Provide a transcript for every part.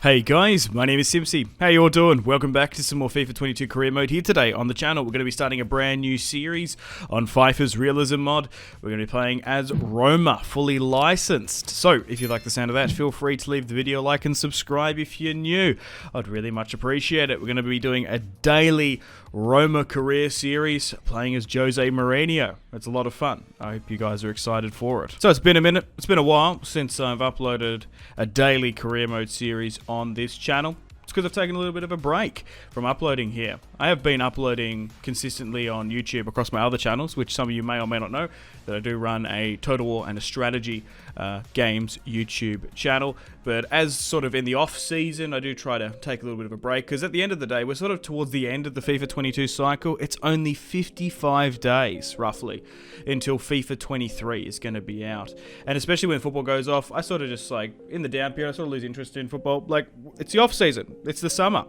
Hey guys, my name is Simpsy. How you all doing? Welcome back to some more FIFA 22 career mode here today on the channel. We're going to be starting a brand new series on Fifers Realism mod. We're going to be playing as Roma, fully licensed. So, if you like the sound of that, feel free to leave the video a like and subscribe if you're new. I'd really much appreciate it. We're going to be doing a daily Roma career series, playing as José Mourinho. It's a lot of fun. I hope you guys are excited for it. So it's been a minute, it's been a while since I've uploaded a daily career mode series on this channel. It's because I've taken a little bit of a break from uploading here. I have been uploading consistently on YouTube across my other channels, which some of you may or may not know, that I do run a Total War and a Strategy games YouTube channel. But as sort of in the off season, I do try to take a little bit of a break, because at the end of the day, we're sort of towards the end of the FIFA 22 cycle. It's only 55 days, roughly, until FIFA 23 is going to be out. And especially when football goes off, I sort of just, like, in the down period, I sort of lose interest in football. Like, it's the off season. It's the summer.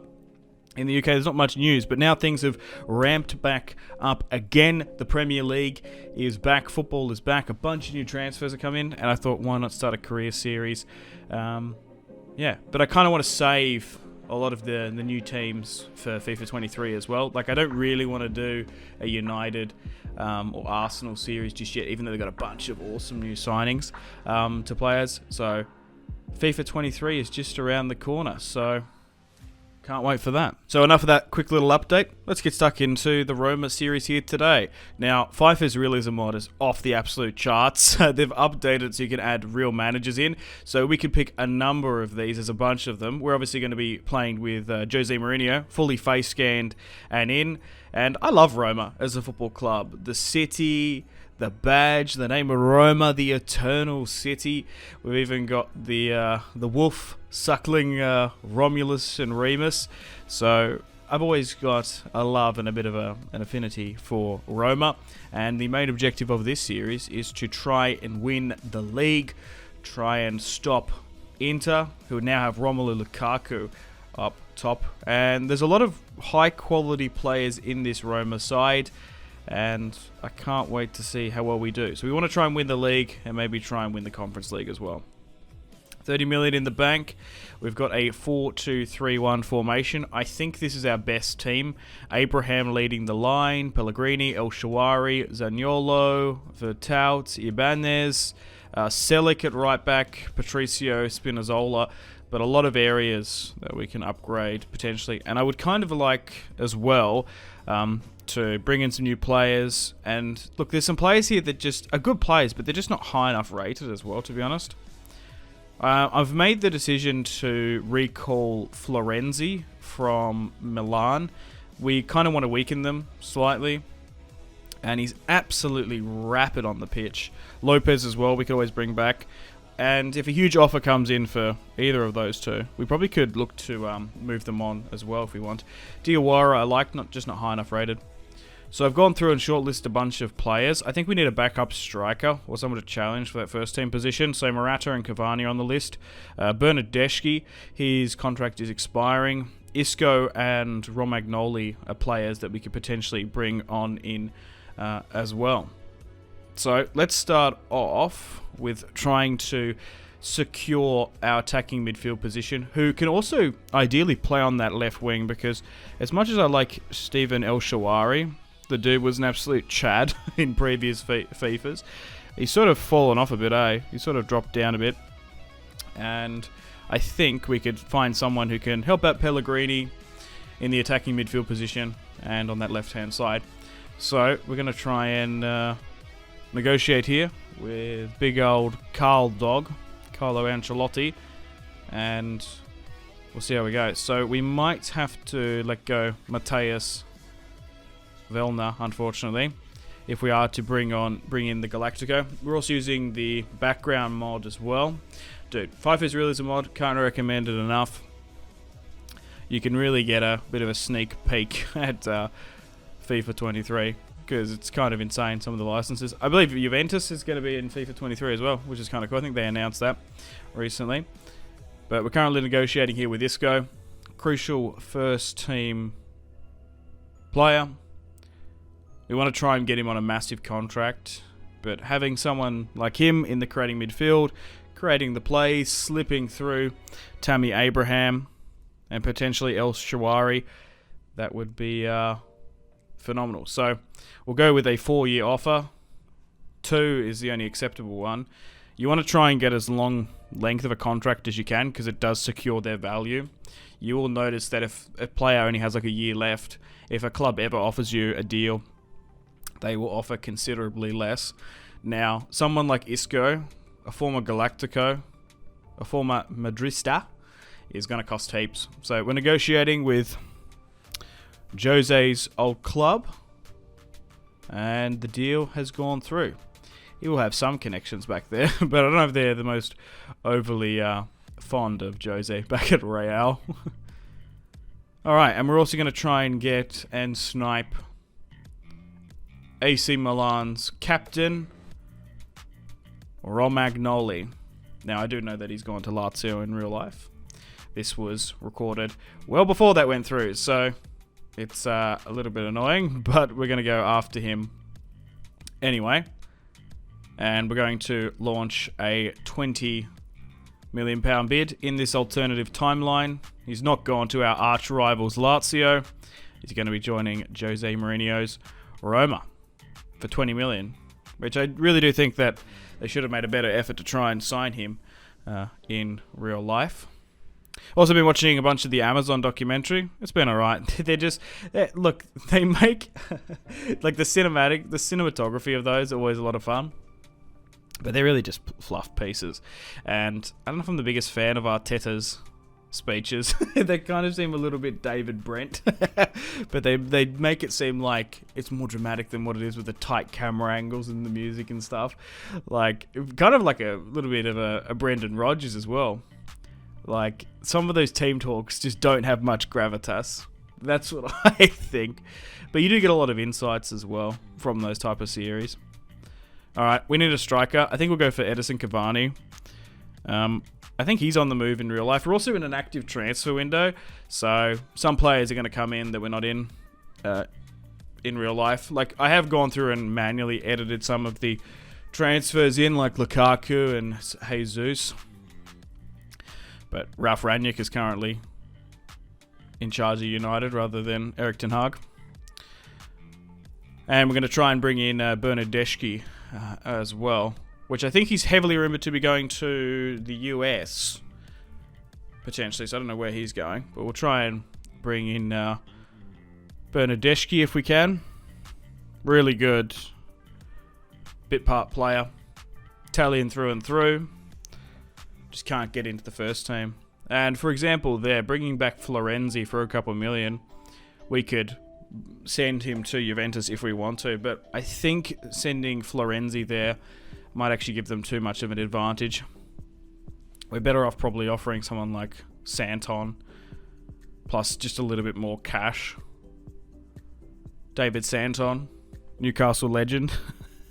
In the UK, there's not much news, but now things have ramped back up again. The Premier League is back. Football is back. A bunch of new transfers have come in, and I thought, why not start a career series? Yeah, but I kind of want to save a lot of the new teams for FIFA 23 as well. Like, I don't really want to do a United or Arsenal series just yet, even though they've got a bunch of awesome new signings to players. So FIFA 23 is just around the corner, so can't wait for that. So enough of that quick little update. Let's get stuck into the Roma series here today. Now, Fifers Realism mod is off the absolute charts. They've updated it so you can add real managers in. So we can pick a number of these. There's a bunch of them. We're obviously going to be playing with José Mourinho, fully face scanned and in. And I love Roma as a football club. The city, the badge, the name of Roma, the eternal city. We've even got the wolf suckling Romulus and Remus. So I've always got a love and a bit of an affinity for Roma. And the main objective of this series is to try and win the league, try and stop Inter, who now have Romelu Lukaku up top. And there's a lot of high quality players in this Roma side, and I can't wait to see how well we do. So we want to try and win the league and maybe try and win the Conference League as well. 30 million in the bank. We've got a 4-2-3-1 formation. I think this is our best team. Abraham leading the line, Pellegrini, El Shaarawy, Zaniolo, Vertout, Ibanez, Selic at right back, Patricio, Spinazzola. But a lot of areas that we can upgrade potentially. And I would kind of like as well to bring in some new players. And look, there's some players here that just are good players, but they're just not high enough rated as well, to be honest. I've made the decision to recall Florenzi from Milan. We kind of want to weaken them slightly. And he's absolutely rapid on the pitch. Lopez as well, we could always bring back. And if a huge offer comes in for either of those two, we probably could look to move them on as well if we want. Diawara, I like, just not high ernugh rated. So I've gone through and shortlisted a bunch of players. I think we need a backup striker or someone to challenge for that first team position. So Morata and Cavani are on the list. Bernardeschi, his contract is expiring. Isco and Romagnoli are players that we could potentially bring on in as well. So let's start off with trying to secure our attacking midfield position, who can also ideally play on that left wing, because as much as I like Steven El Shaarawy, the dude was an absolute chad in previous FIFAs. He's sort of fallen off a bit, eh? He sort of dropped down a bit. And I think we could find someone who can help out Pellegrini in the attacking midfield position and on that left-hand side. So we're going to try and negotiate here with big old Carlo Ancelotti, and we'll see how we go. So we might have to let go Matheus Vellner, unfortunately, if we are to bring in the Galactico. We're also using the background mod as well. Dude, Fifers Realism mod, can't recommend it enough. You can really get a bit of a sneak peek at FIFA 23. Because it's kind of insane, some of the licenses. I believe Juventus is going to be in FIFA 23 as well, which is kind of cool. I think they announced that recently. But we're currently negotiating here with Isco. Crucial first team player. We want to try and get him on a massive contract. But having someone like him in the creating midfield, creating the play, slipping through Tammy Abraham and potentially El Shawari. That would be phenomenal. So we'll go with a 4-year offer. 2 is the only acceptable one. You want to try and get as long length of a contract as you can because it does secure their value. You will notice that if a player only has like a year left, if a club ever offers you a deal, they will offer considerably less. Now, someone like Isco, a former Galactico, a former Madrista, is going to cost heaps. So we're negotiating with Jose's old club, and the deal has gone through. He will have some connections back there, but I don't know if they're the most overly fond of Jose back at Real. Alright, and we're also going to try and get and snipe AC Milan's captain, Romagnoli. Now, I do know that he's gone to Lazio in real life. This was recorded well before that went through, so it's a little bit annoying, but we're going to go after him anyway. And we're going to launch a £20 million bid in this alternative timeline. He's not gone to our arch rivals Lazio. He's going to be joining José Mourinho's Roma for 20 million, which I really do think that they should have made a better effort to try and sign him in real life. Also been watching a bunch of the Amazon documentary. It's been alright. Look, they make like the cinematography of those are always a lot of fun. But they're really just fluff pieces. And I don't know if I'm the biggest fan of Arteta's speeches. They kind of seem a little bit David Brent. But they make it seem like it's more dramatic than what it is with the tight camera angles and the music and stuff. Like, kind of like a little bit of a Brendan Rodgers as well. Like, some of those team talks just don't have much gravitas. That's what I think. But you do get a lot of insights as well from those type of series. Alright, we need a striker. I think we'll go for Edison Cavani. I think he's on the move in real life. We're also in an active transfer window, so some players are going to come in that we're not in real life. Like, I have gone through and manually edited some of the transfers in, like Lukaku and Jesus. But Ralf Rangnick is currently in charge of United rather than Erik ten Hag. And we're going to try and bring in Bernardeschi as well, which I think he's heavily rumoured to be going to the US, potentially, so I don't know where he's going, but we'll try and bring in Bernardeschi if we can. Really good bit part player. Italian through and through. Just can't get into the first team. And for example, there, bringing back Florenzi for a couple million, we could send him to Juventus if we want to, but I think sending Florenzi there might actually give them too much of an advantage. We're better off probably offering someone like Santon, plus just a little bit more cash. David Santon, Newcastle legend.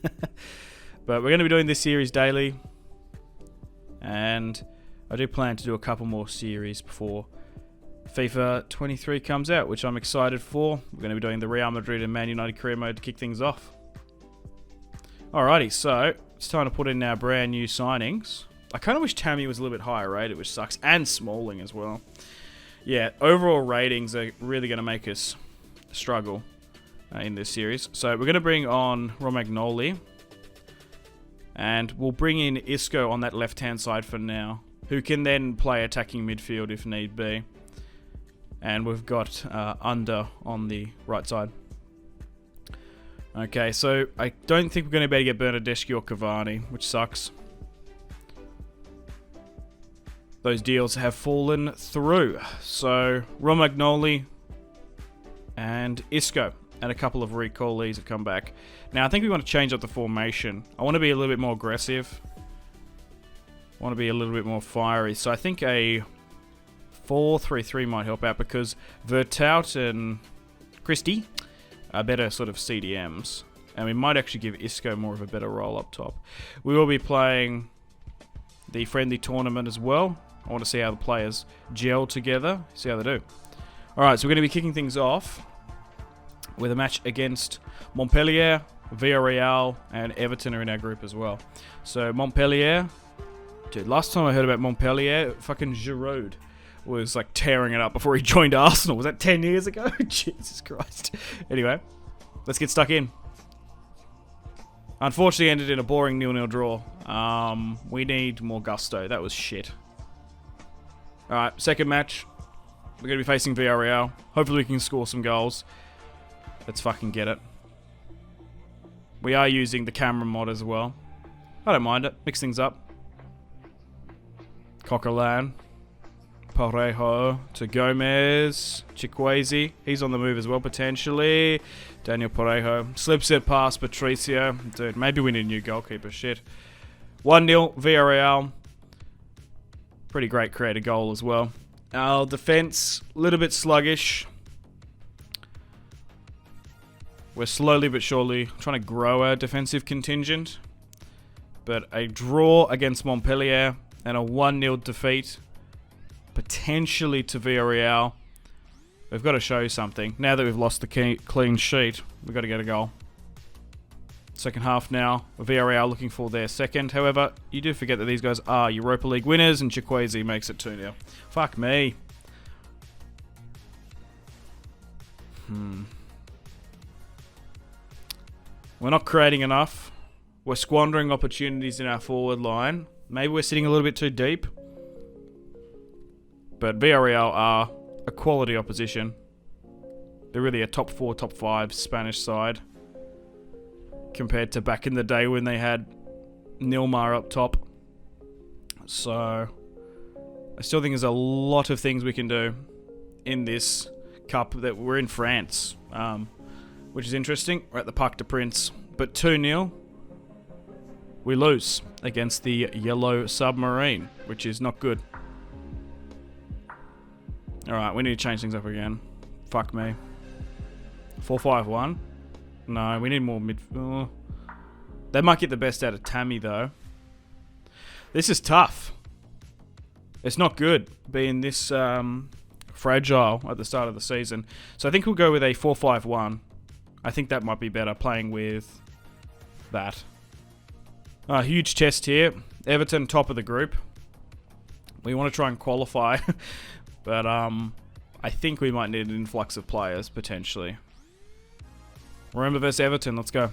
But we're going to be doing this series daily, and I do plan to do a couple more series before FIFA 23 comes out, which I'm excited for. We're going to be doing the Real Madrid and Man United career mode to kick things off. Alrighty, so it's time to put in our brand new signings. I kind of wish Tammy was a little bit higher rated, which sucks, and Smalling as well. Yeah, overall ratings are really going to make us struggle in this series. So we're going to bring on Romagnoli, and we'll bring in Isco on that left-hand side for now, who can then play attacking midfield if need be. And we've got Under on the right side. Okay, so I don't think we're going to be able to get Bernardeschi or Cavani, which sucks. Those deals have fallen through. So, Romagnoli and Isco and a couple of recallees have come back. Now, I think we want to change up the formation. I want to be a little bit more aggressive. I want to be a little bit more fiery. So, I think a 4-3-3 might help out because Vertout and Christie are better sort of CDMs. And we might actually give Isco more of a better role up top. We will be playing the friendly tournament as well. I want to see how the players gel together, see how they do. Alright, so we're going to be kicking things off with a match against Montpellier, Villarreal, and Everton are in our group as well. So Montpellier Dude, last time I heard about Montpellier, fucking Giroud was like tearing it up before he joined Arsenal. Was that 10 years ago? Jesus Christ. Anyway, let's get stuck in. Unfortunately, ended in a boring 0-0 draw. We need more gusto. That was shit. Alright, second match. We're going to be facing Villarreal. Hopefully we can score some goals. Let's fucking get it. We are using the camera mod as well. I don't mind it. Mix things up. Coquelin. Parejo to Gomez. Chikwueze. He's on the move as well, potentially. Daniel Parejo. Slips it past Patricio. Dude, maybe we need a new goalkeeper. Shit. 1-0, Villarreal. Pretty great creative goal as well. Our defense, a little bit sluggish. We're slowly but surely trying to grow our defensive contingent. But a draw against Montpellier and a 1-0 defeat, potentially to Villarreal. We've got to show something. Now that we've lost the clean sheet, we've got to get a goal. Second half now, Villarreal looking for their second. However, you do forget that these guys are Europa League winners, and Chikwueze makes it 2-0. Fuck me. We're not creating enough. We're squandering opportunities in our forward line. Maybe we're sitting a little bit too deep. But Villarreal are a quality opposition. They're really a top 4, top 5 Spanish side. Compared to back in the day when they had Nilmar up top. So, I still think there's a lot of things we can do in this cup. That we're in France, which is interesting. We're at the Parc des Princes. But 2-0, we lose against the Yellow Submarine, which is not good. Alright, we need to change things up again. Fuck me. 4-5-1. No, we need more mid... They might get the best out of Tammy, though. This is tough. It's not good being this fragile at the start of the season. So I think we'll go with a 4-5-1. I think that might be better, playing with that. Huge test here. Everton, top of the group. We want to try and qualify. But I think we might need an influx of players, potentially. Roma vs Everton, let's go.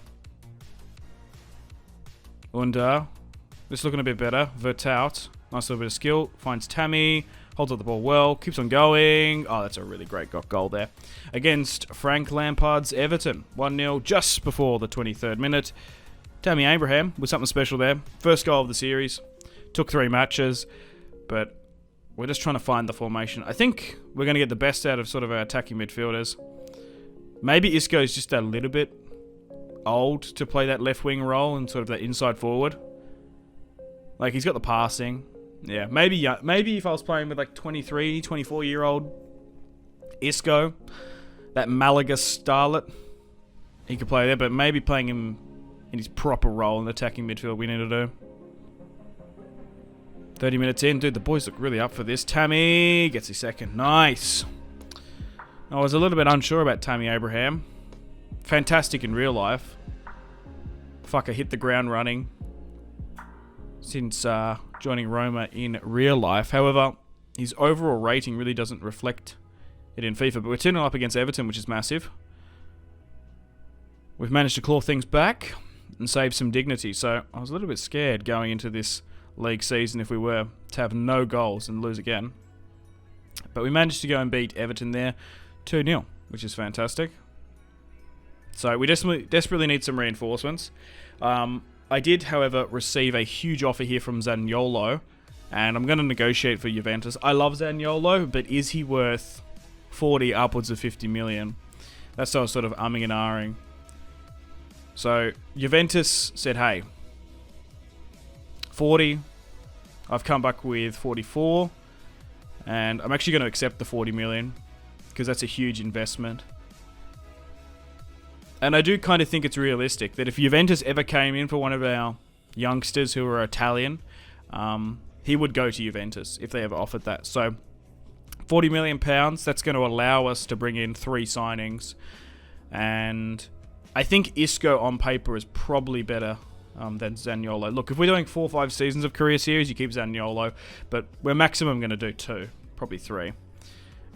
Under. This looking a bit better. Vertout. Nice little bit of skill. Finds Tammy. Holds up the ball well. Keeps on going. Oh, that's a really great goal there. Against Frank Lampard's Everton. 1-0 just before the 23rd minute. Tammy Abraham with something special there. First goal of the series. Took 3 matches. But we're just trying to find the formation. I think we're going to get the best out of sort of our attacking midfielders. Maybe Isco's just a little bit old to play that left wing role and sort of that inside forward. Like, he's got the passing. Yeah, maybe if I was playing with like 23, 24-year-old Isco, that Malaga starlet, he could play there, but maybe playing him in his proper role in the attacking midfield we need to do. 30 minutes in. Dude, the boys look really up for this. Tammy gets his second. Nice. I was a little bit unsure about Tammy Abraham. Fantastic in real life. Fucker hit the ground running since joining Roma in real life. However, his overall rating really doesn't reflect it in FIFA. But we're 2-0 up against Everton, which is massive. We've managed to claw things back and save some dignity. So I was a little bit scared going into this league season if we were to have no goals and lose again. But we managed to go and beat Everton there 2-0, which is fantastic. So we desperately need some reinforcements. I did, however, receive a huge offer here from Zaniolo, and I'm going to negotiate for Juventus. I love Zaniolo, but is he worth 40 upwards of 50 million? That's what I was sort of umming and ahhing. So Juventus said, hey, 40. I've come back with 44, and I'm actually going to accept the 40 million because that's a huge investment. And I do kind of think it's realistic that if Juventus ever came in for one of our youngsters who are Italian, he would go to Juventus if they ever offered that. So £40 million, that's going to allow us to bring in 3 signings. And I think Isco on paper is probably better than Zaniolo. Look, if we're doing 4 or 5 seasons of career series, you keep Zaniolo, but we're maximum going to do 2, probably 3.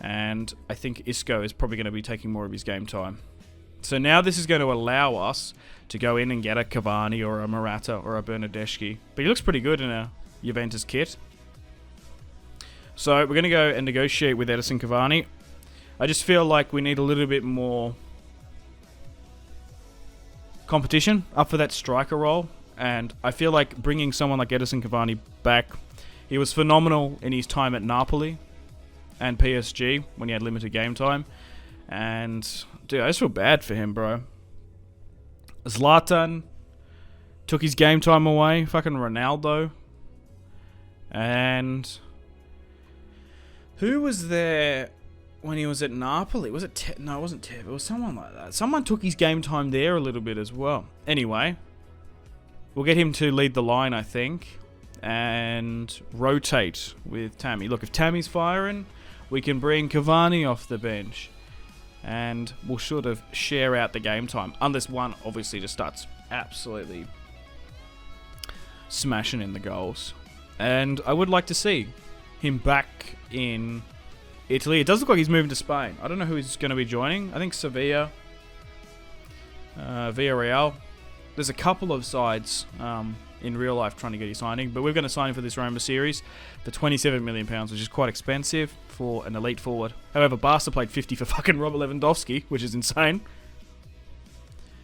And I think Isco is probably going to be taking more of his game time. So now this is going to allow us to go in and get a Cavani or a Morata or a Bernardeschi. But he looks pretty good in a Juventus kit. So we're going to go and negotiate with Edison Cavani. I just feel like we need a little bit more competition up for that striker role. And I feel like bringing someone like Edison Cavani back, he was phenomenal in his time at Napoli and PSG when he had limited game time. And, dude, I just feel bad for him, bro. Zlatan took his game time away. Fucking Ronaldo. And who was there when he was at Napoli? Was it no, it wasn't Tev. It was someone like that. Someone took his game time there a little bit as well. Anyway, we'll get him to lead the line, I think, and rotate with Tammy. Look, if Tammy's firing, we can bring Cavani off the bench. And we'll sort of share out the game time. Unless one obviously just starts absolutely smashing in the goals. And I would like to see him back in Italy. It does look like he's moving to Spain. I don't know who he's going to be joining. I think Sevilla. Villarreal. There's a couple of sides in real life trying to get his signing. But we're going to sign him for this Roma series for £27 million, which is quite expensive for an elite forward. However, Barca played 50 for fucking Robert Lewandowski, which is insane.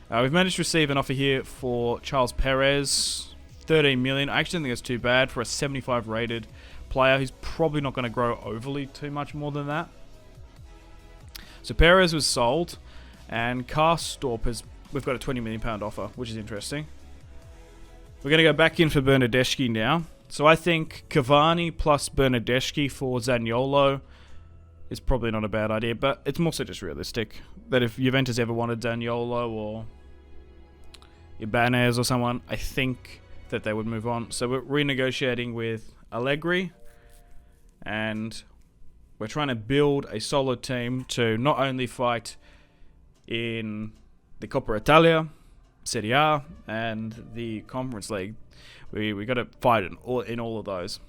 We've managed to receive an offer here for Charles Perez, 13 million. I actually don't think it's too bad for a 75 rated player who's probably not going to grow overly too much more than that. So Perez was sold, and Karstorp we've got a £20 million offer, which is interesting. We're going to go back in for Bernardeschi now. So I think Cavani plus Bernardeschi for Zaniolo is probably not a bad idea, but it's more so just realistic that if Juventus ever wanted Zaniolo or Ibanez or someone, I think that they would move on. So we're renegotiating with Allegri, and we're trying to build a solid team to not only fight in the Coppa Italia, Serie A, and the Conference League. We got to fight in all of those.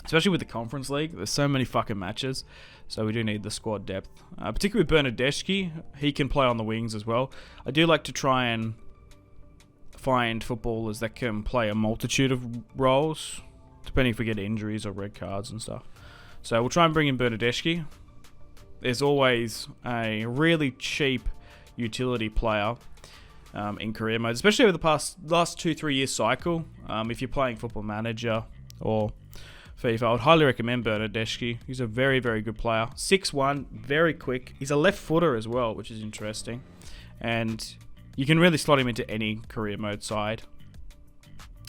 Especially with the Conference League, there's so many fucking matches, so we do need the squad depth. Particularly with Bernardeschi, he can play on the wings as well. I do like to try and find footballers that can play a multitude of roles, depending if we get injuries or red cards and stuff. So we'll try and bring in Bernardeschi. There's always a really cheap utility player in career mode, especially over the last 2-3 year cycle. If you're playing Football Manager or FIFA, I would highly recommend Bernardeschi. He's a very, very good player. 6'1", very quick. He's a left footer as well, which is interesting. And you can really slot him into any career mode side,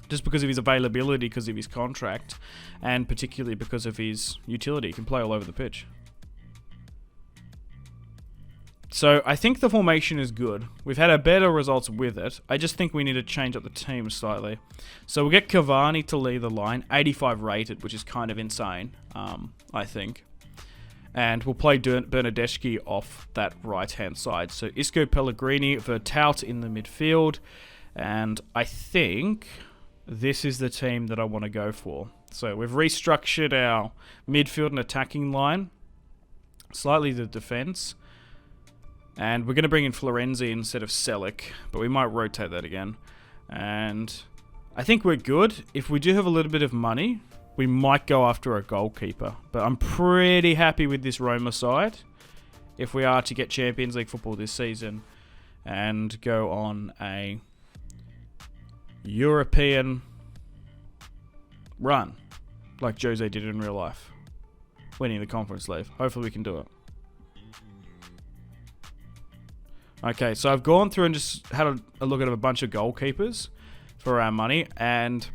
just because of his availability, because of his contract, and particularly because of his utility. He can play all over the pitch. So I think the formation is good. We've had our better results with it. I just think we need to change up the team slightly. So we'll get Cavani to lead the line, 85 rated, which is kind of insane, I think. And we'll play Bernardeschi off that right-hand side. So Isco, Pellegrini, Vertout in the midfield. And I think this is the team that I want to go for. So we've restructured our midfield and attacking line, slightly the defense. And we're going to bring in Florenzi instead of Selic, but we might rotate that again. And I think we're good. If we do have a little bit of money, we might go after a goalkeeper. But I'm pretty happy with this Roma side if we are to get Champions League football this season and go on a European run like Jose did in real life, winning the Conference League. Hopefully we can do it. Okay, so I've gone through and just had a look at a bunch of goalkeepers for our money, and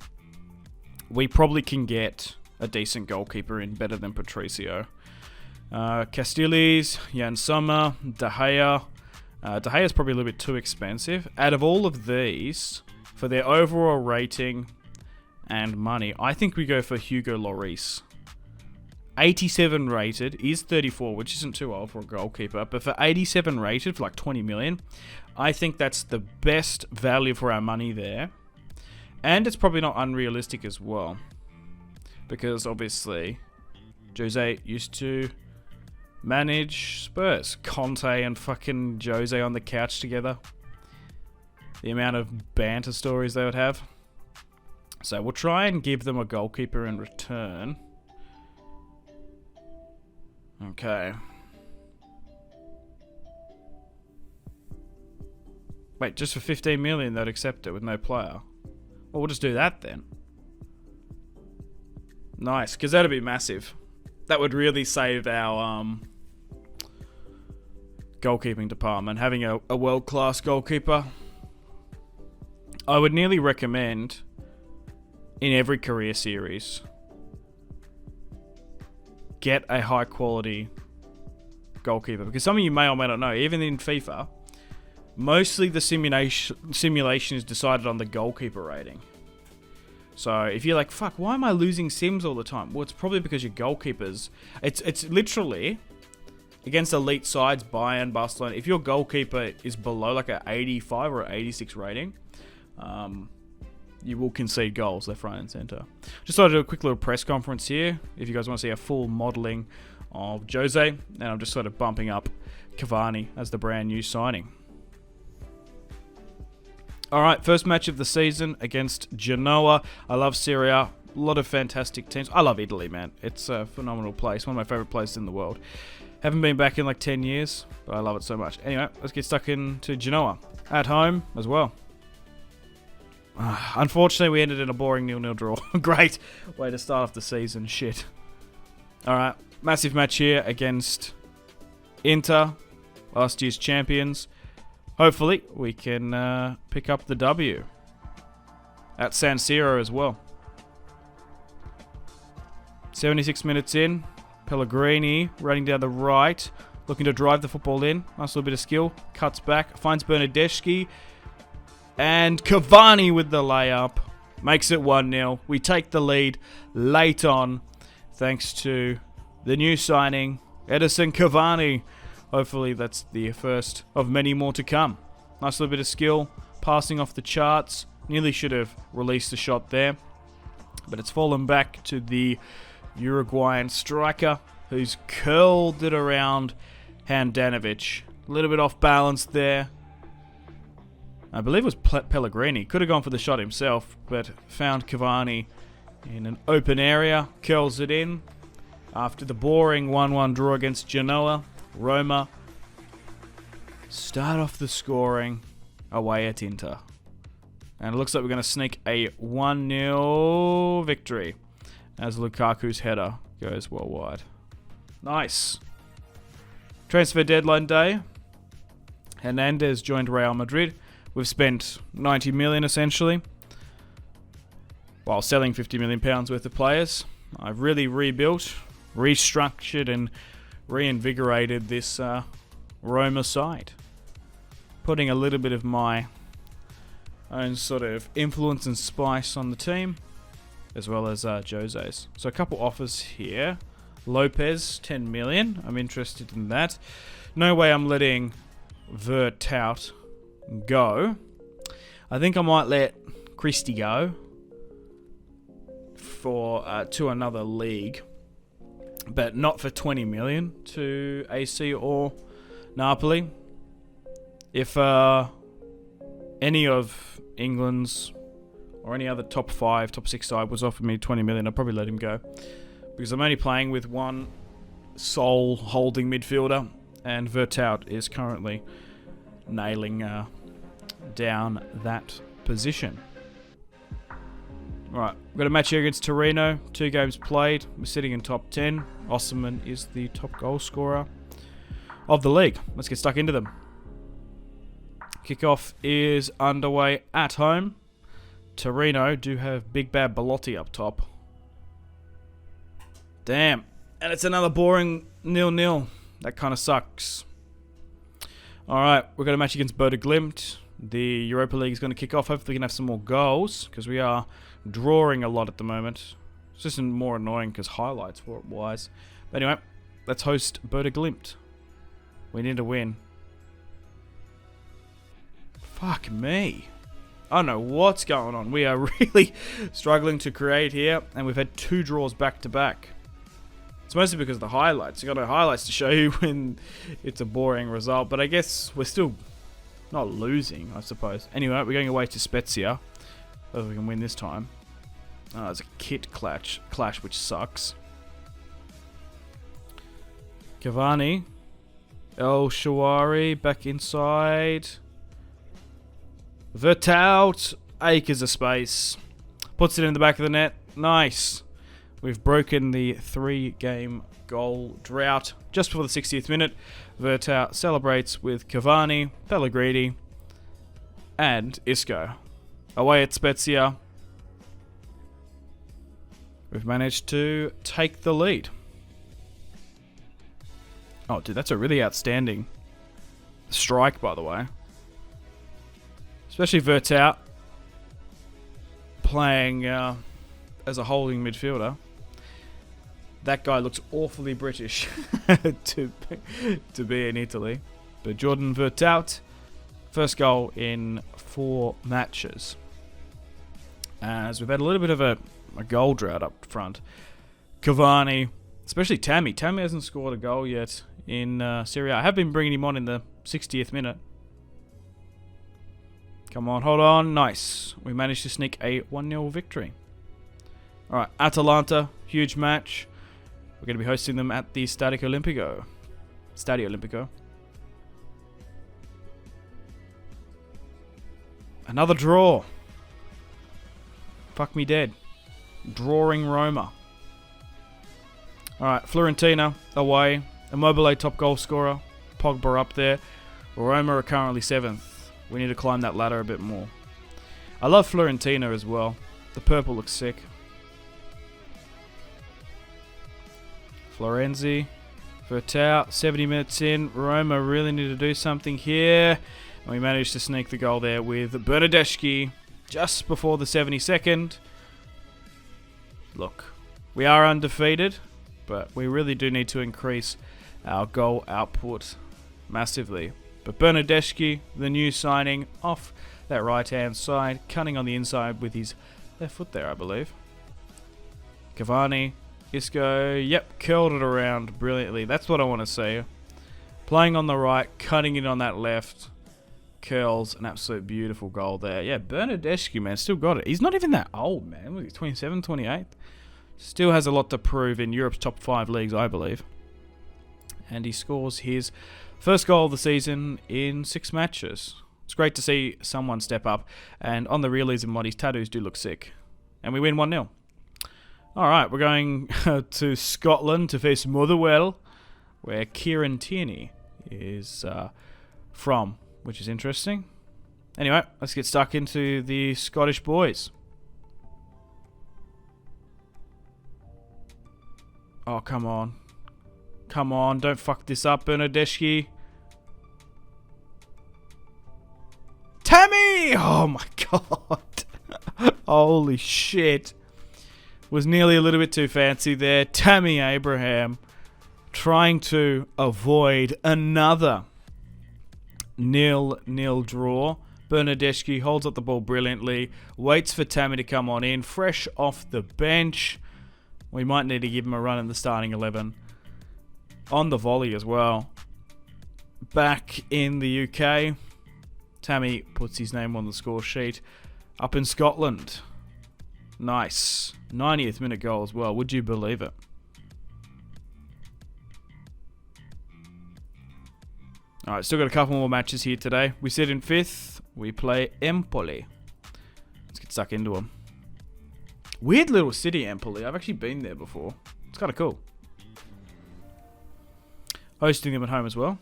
we probably can get a decent goalkeeper in, better than Patricio. Castellis, Jan Sommer, De Gea. De Gea is probably a little bit too expensive. Out of all of these, for their overall rating and money, I think we go for Hugo Lloris. 87 rated, is 34, which isn't too old for a goalkeeper, but for 87 rated for like 20 million, I think that's the best value for our money there. And it's probably not unrealistic as well. Because obviously, Jose used to manage Spurs. Conte and fucking Jose on the couch together. The amount of banter stories they would have. So we'll try and give them a goalkeeper in return. Okay. Wait, just for 15 million they'd accept it with no player. Well, we'll just do that then. Nice, because that'd be massive. That would really save our goalkeeping department. Having a world-class goalkeeper. I would nearly recommend in every career series get a high-quality goalkeeper. Because some of you may or may not know, even in FIFA, mostly the simulation is decided on the goalkeeper rating. So if you're like, fuck, why am I losing sims all the time? Well, it's probably because your goalkeepers... It's literally against elite sides, Bayern, Barcelona. If your goalkeeper is below like an 85 or 86 rating, you will concede goals left, right, and centre. Just thought I'd do a quick little press conference here. If you guys want to see a full modelling of Jose, and I'm just sort of bumping up Cavani as the brand new signing. Alright, first match of the season against Genoa. I love Serie A. A lot of fantastic teams. I love Italy, man. It's a phenomenal place. One of my favourite places in the world. Haven't been back in like 10 years, but I love it so much. Anyway, let's get stuck into Genoa. At home as well. Unfortunately, we ended in a boring 0-0 draw. Great way to start off the season. Shit. Alright, massive match here against Inter, last year's champions. Hopefully, we can pick up the W at San Siro as well. 76 minutes in. Pellegrini running down the right, looking to drive the football in. Nice little bit of skill. Cuts back, finds Bernardeschi. And Cavani with the layup. Makes it 1-0. We take the lead late on, thanks to the new signing, Edison Cavani. Hopefully that's the first of many more to come. Nice little bit of skill. Passing off the charts. Nearly should have released the shot there. But it's fallen back to the Uruguayan striker, who's curled it around Handanovic. A little bit off balance there. I believe it was Pellegrini. Could have gone for the shot himself, but found Cavani in an open area. Curls it in. After the boring 1-1 draw against Genoa, Roma start off the scoring away at Inter. And it looks like we're going to sneak a 1-0 victory as Lukaku's header goes well wide. Nice. Transfer deadline day. Hernandez joined Real Madrid. We've spent 90 million essentially, while selling 50 million pounds worth of players. I've really rebuilt, restructured and reinvigorated this Roma side, putting a little bit of my own sort of influence and spice on the team, as well as Jose's. So a couple offers here. Lopez, 10 million. I'm interested in that. No way I'm letting Vertout go. I think I might let Christie go for to another league, but not for 20 million to AC or Napoli. If any of England's or any other top 5, top 6 side was offered me 20 million, I'd probably let him go, because I'm only playing with one sole holding midfielder, and Vertout is currently nailing down that position. Right, we've got a match here against Torino. 2 games played. We're sitting in top 10. Osimhen is the top goal scorer of the league. Let's get stuck into them. Kickoff is underway at home. Torino do have Big Bad Belotti up top. Damn. And it's another boring 0-0. That kind of sucks. Alright, we've got a match against Bodo Glimt. The Europa League is going to kick off. Hopefully we can have some more goals, because we are drawing a lot at the moment. It's just more annoying because highlights wise. But anyway, let's host Bodo Glimt. We need to win. Fuck me. I don't know what's going on. We are really struggling to create here, and we've had 2 draws back to back. It's mostly because of the highlights. You got no highlights to show you when it's a boring result, but I guess we're still not losing, I suppose. Anyway, we're going away to Spezia. Whether we can win this time. Oh, it's a kit clash, which sucks. Cavani. El Shawari back inside. Vertout. Acres of space. Puts it in the back of the net. Nice. We've broken the 3-game goal drought just before the 60th minute. Vertout celebrates with Cavani, Pellegrini, and Isco. Away at Spezia, we've managed to take the lead. Oh, dude, that's a really outstanding strike, by the way. Especially Vertout playing as a holding midfielder. That guy looks awfully British to be in Italy. But Jordan Vertout, first goal in 4 matches. As we've had a little bit of a goal drought up front. Cavani, especially Tammy. Tammy hasn't scored a goal yet in Serie A. I have been bringing him on in the 60th minute. Come on, hold on. Nice. We managed to sneak a 1-0 victory. Alright, Atalanta, huge match. We're going to be hosting them at the Stadio Olimpico. Another draw. Fuck me dead. Drawing Roma. Alright, Fiorentina away. Immobile top goal scorer. Pogba up there. Roma are currently 7th. We need to climb that ladder a bit more. I love Fiorentina as well. The purple looks sick. Florenzi. Vertout. 70 minutes in. Roma really need to do something here. And we managed to sneak the goal there with Bernardeschi just before the 72nd. Look, we are undefeated, but we really do need to increase our goal output massively. But Bernardeschi, the new signing, off that right-hand side, cutting on the inside with his left foot there, I believe. Cavani, Isco, yep, curled it around brilliantly. That's what I want to see. Playing on the right, cutting it on that left. Curls, an absolute beautiful goal there. Yeah, Bernardeschi, man, still got it. He's not even that old, man. He's 27, 28. Still has a lot to prove in Europe's top 5 leagues, I believe. And he scores his first goal of the season in 6 matches. It's great to see someone step up. And on the realism mod, his tattoos do look sick. And we win 1-0. Alright, we're going to Scotland to face Motherwell, where Kieran Tierney is from, which is interesting. Anyway, let's get stuck into the Scottish boys. Oh, come on. Come on, don't fuck this up, Bernardeschi. Tammy! Oh my god. Holy shit. Was nearly a little bit too fancy there. Tammy Abraham trying to avoid another 0-0 draw. Bernardeschi holds up the ball brilliantly. Waits for Tammy to come on in. Fresh off the bench. We might need to give him a run in the starting 11. On the volley as well. Back in the UK. Tammy puts his name on the score sheet. Up in Scotland. Nice. 90th minute goal as well. Would you believe it? Alright, still got a couple more matches here today. We sit in 5th. We play Empoli. Let's get stuck into them. Weird little city, Empoli. I've actually been there before. It's kind of cool. Hosting them at home as well.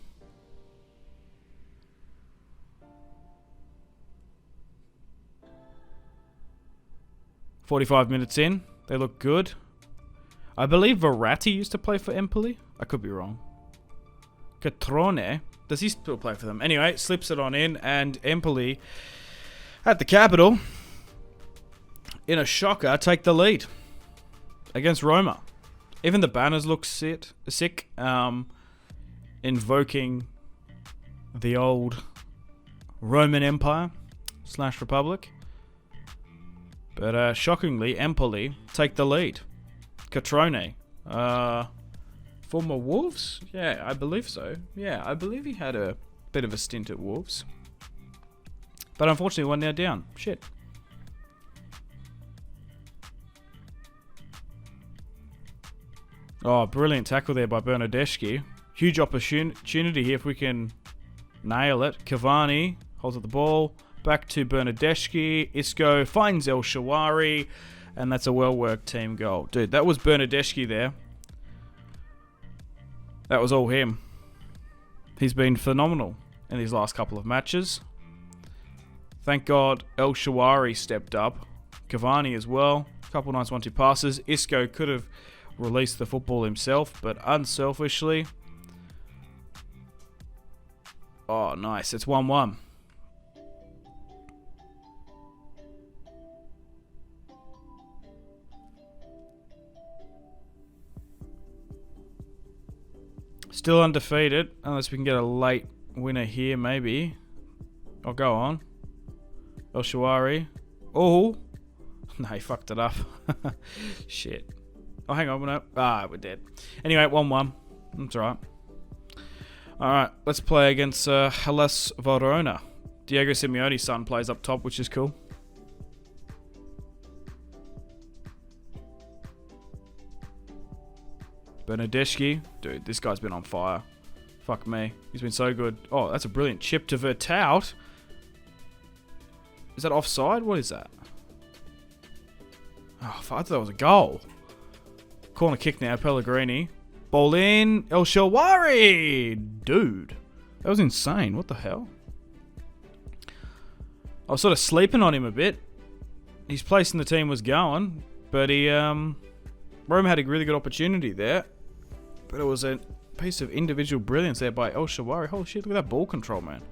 "45 minutes in. They look good. I believe Verratti used to play for Empoli. I could be wrong. Catrone. Does he still play for them? Anyway, slips it on in, and Empoli at the capital, in a shocker, take the lead against Roma. Even the banners look sick. Invoking the old Roman Empire / Republic. But shockingly, Empoli take the lead. Catrone. Former Wolves? Yeah, I believe so. Yeah, I believe he had a bit of a stint at Wolves. But unfortunately, 1 now down. Shit. Oh, brilliant tackle there by Bernardeschi. Huge opportunity here if we can nail it. Cavani holds up the ball. Back to Bernardeschi. Isco finds El Shawari. And that's a well-worked team goal. Dude, that was Bernardeschi there. That was all him. He's been phenomenal in these last couple of matches. Thank God El Shawari stepped up. Cavani as well. A couple nice 1-2 passes. Isco could have released the football himself, but unselfishly. Oh, nice. It's 1-1. Still undefeated, unless we can get a late winner here, maybe. I'll go on. El Shawari. Oh! No, he fucked it up. Shit. Oh, hang on. No. We're dead. Anyway, 1-1. That's alright. Alright, let's play against Hellas Verona. Diego Simeone's son plays up top, which is cool. Bernardeschi. Dude, this guy's been on fire. Fuck me. He's been so good. Oh, that's a brilliant chip to Vertout. Is that offside? What is that? Oh, I thought that was a goal. Corner kick now. Pellegrini. Ball in. El Shawari. Dude. That was insane. What the hell? I was sort of sleeping on him a bit. His place in the team was going. But Roma had a really good opportunity there. But it was a piece of individual brilliance there by El Shawari. Holy shit, look at that ball control, man.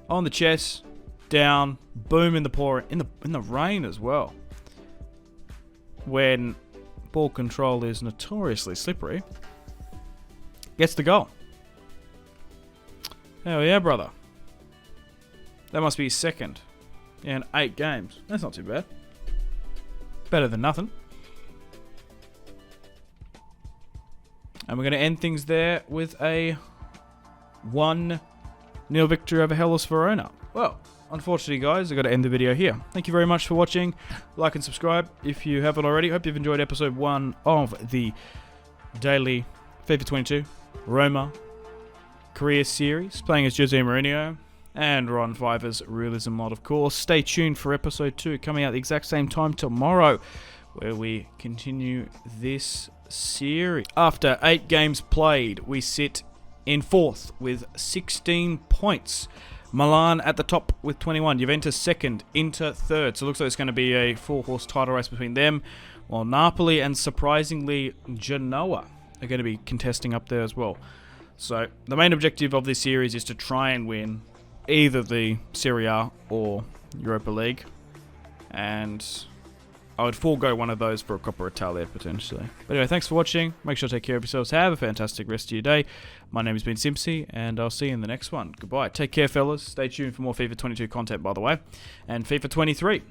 On the chest, down, boom in the rain as well. When ball control is notoriously slippery, gets the goal. Hell yeah, brother. That must be his second in 8 games. That's not too bad. Better than nothing. And we're going to end things there with a 1-0 victory over Hellas Verona. Well, unfortunately, guys, I've got to end the video here. Thank you very much for watching. Like and subscribe if you haven't already. Hope you've enjoyed episode 1 of the daily FIFA 22 Roma career series, playing as José Mourinho and Ron Fifers Realism mod, of course. Stay tuned for episode 2 coming out the exact same time tomorrow, where we continue this series. After 8 games played, we sit in 4th with 16 points. Milan at the top with 21. Juventus second, Inter third. So it looks like it's going to be a 4-horse title race between them, while Napoli and surprisingly Genoa are going to be contesting up there as well. So the main objective of this series is to try and win either the Serie A or Europa League, and I would forego one of those for a Coppa Italia potentially. But anyway, thanks for watching. Make sure to take care of yourselves. Have a fantastic rest of your day. My name has been Simpsy, and I'll see you in the next one. Goodbye. Take care, fellas. Stay tuned for more FIFA 22 content, by the way, and FIFA 23.